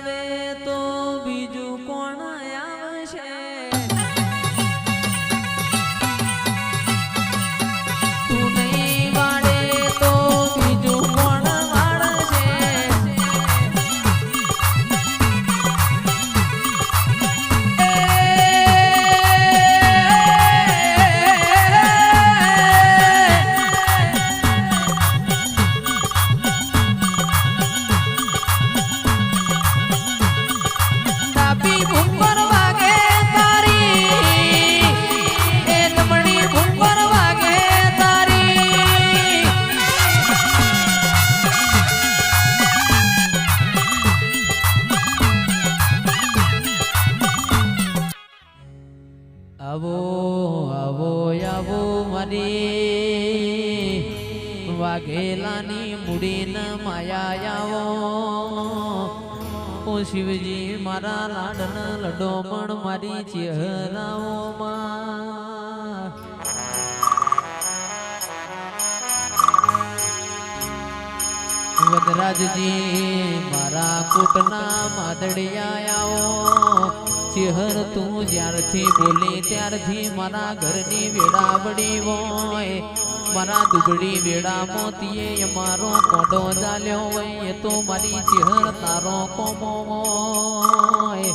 આવે તો બીજું કોણ આવશે? તું નહીં વાળે તો બીજું કોણ વાળશે? આવો આવો આવો મારી વાઘેલાની મૂડીને માયા આવો. ઓ શિવજી મારા લાડન લડો પણ મારી ચહેરાઓમાં. વદરાજજી મારા કોટના માદડિયા આવો. ચહેર તું જ્યારથી બોલી ત્યારથી મારા ઘરની વેડા બળી હોય. મારા દુબળી વેડા મોતીએ અમારો કોડો ચાલ્યો હોય. એ તો મારી ચહેર તારો કોમો હોય.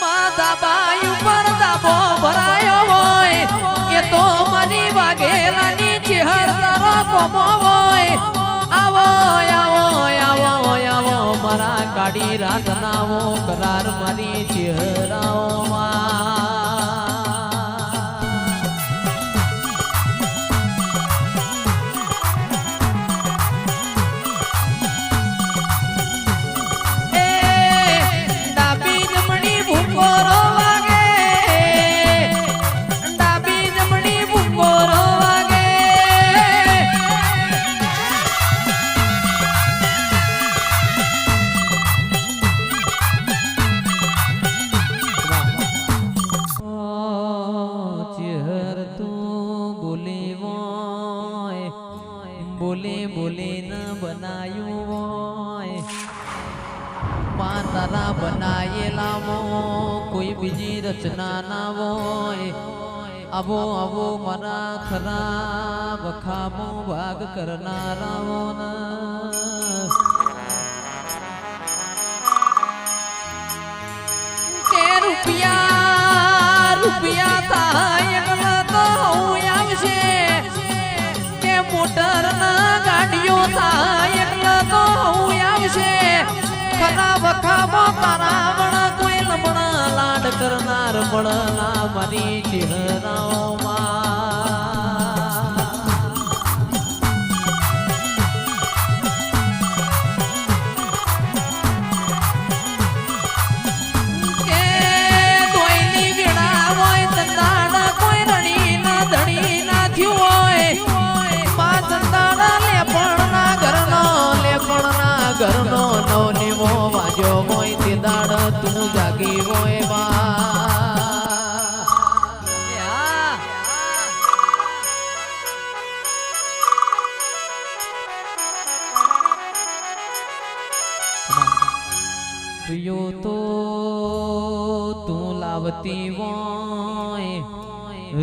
માતા બાઈ ઉપર દાબો ભરાયો હોય. એ તો મારી વાઘેલાની ચહેર તારો કોમો હોય. આવો આવો આવો આવો મારા કાળી રાતનાવો કરાર મારી ચહેરાઓમાં. ડાબી જમણી ભૂકોરો વાગે, ડાબી જમણી ભૂકોરો વાગે. બોલે બોલે ન બનાયું હોય. માં તારા બનાયેલા કોઈ બીજી રચના ના હોય. આવો આવો મારા ખરા વખામો ભાગ કરનારાઓ. કે રૂપિયા રૂપિયા થાય એકલા તો આવશે. મોટર ના ગાડીઓ થાય એકલા તો આવશે. ખરા વખામો તારા વણ કોઈ લમણા લાડ કરનાર મળના મારી ચહેરાઓમાં. કે દોયલી વેડા હોય તંદાડા કોઈ રડી ના ધણી ના થયું હોય. ઘરનો નવનીવો વાજો હોય તે દાડ તું જાગી હોય પ્રિયો તો તું લાવતી હોય.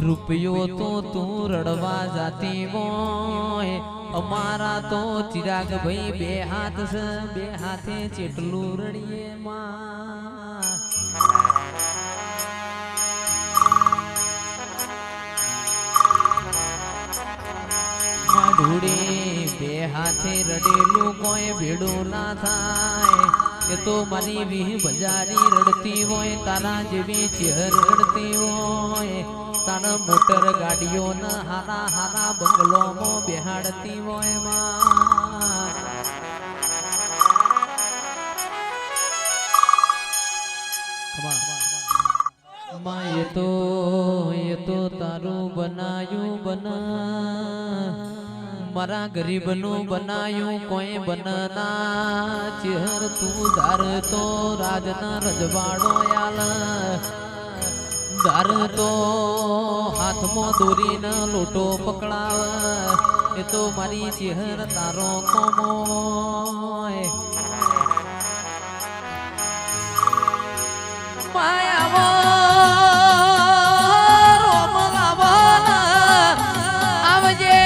રૂપિયો તો તું રડવા જાતી હોય. અમારા તો ચિરાગ ભાઈ બે હાથ છે, બે હાથે ચેટલું રડીએ માં. ઢૂડી બે હાથે રડેલું કોઈ ભેડું ના થાય. એ તો મારી વીહ બજારી રડતી હોય. તારા જેવી ચહેર રડતી હોય. તારા મોટર ગાડીઓ ના હારા હારા બંગલોમાં બેહાડતી હોય માં. એ તો તારું બનાયું બના. મારા ગરીબનું બનાયું કોઈ બનના. ચહેર તું ધાર તો રાજના રજવાડો યાલ. ધાર તો હાથમાં દોરીને લોટો પકડાવ. એ તો મારી ચહેર તારો કોમોય માયાવો આવજે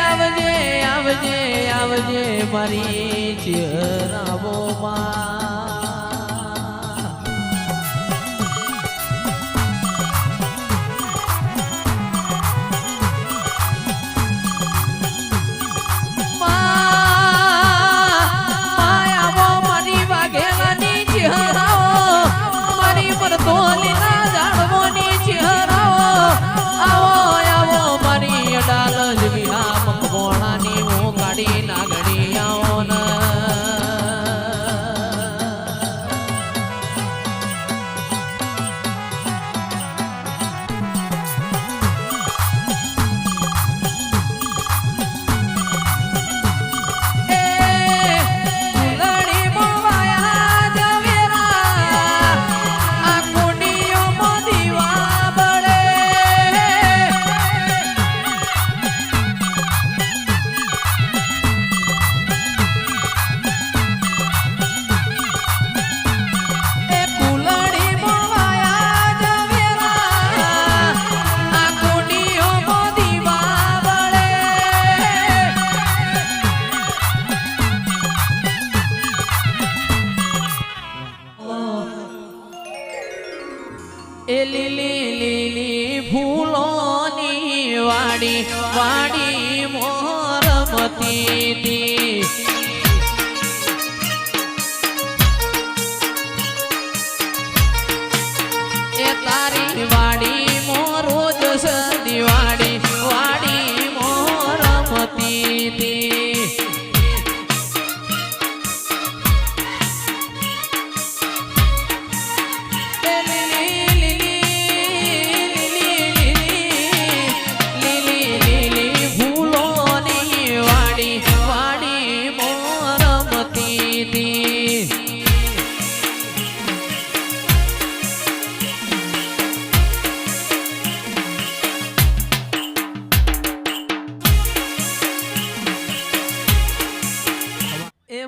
આવજે આવજે આવજે મારી ચહેરાવો એ લીલી લીલી ફૂલોની વાડી વાડી મોરમતી દી એ તારી વાડી મોરોજ સદી વાડી વાડી મોરમતી દી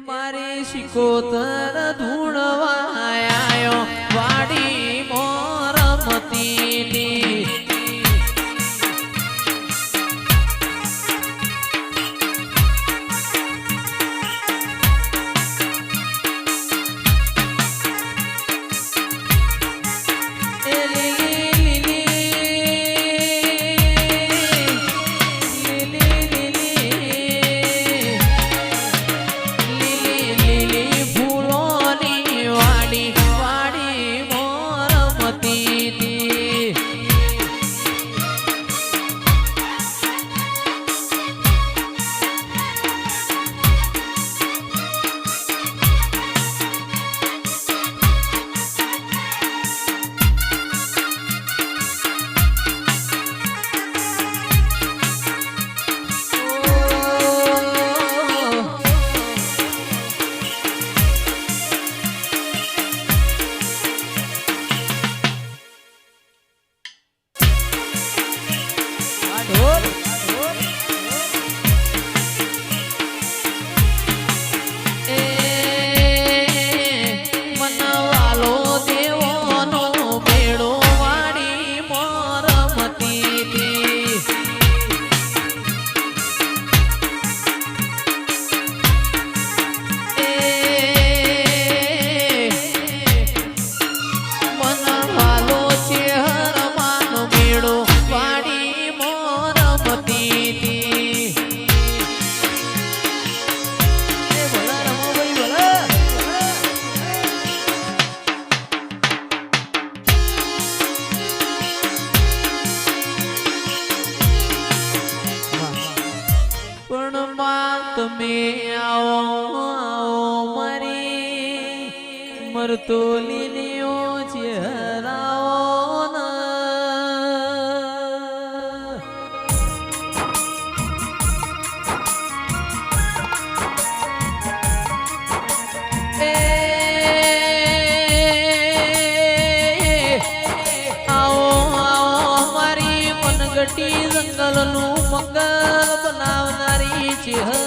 મારી શિકોતર ધૂણવાયો વાડી મોરમતી ની તમે આવો મારી મરતો લીલીઓ ચહેરાઓ આવો આવો મારી મનગટી જંગલનું મંગલ બનાવનારી ચેહર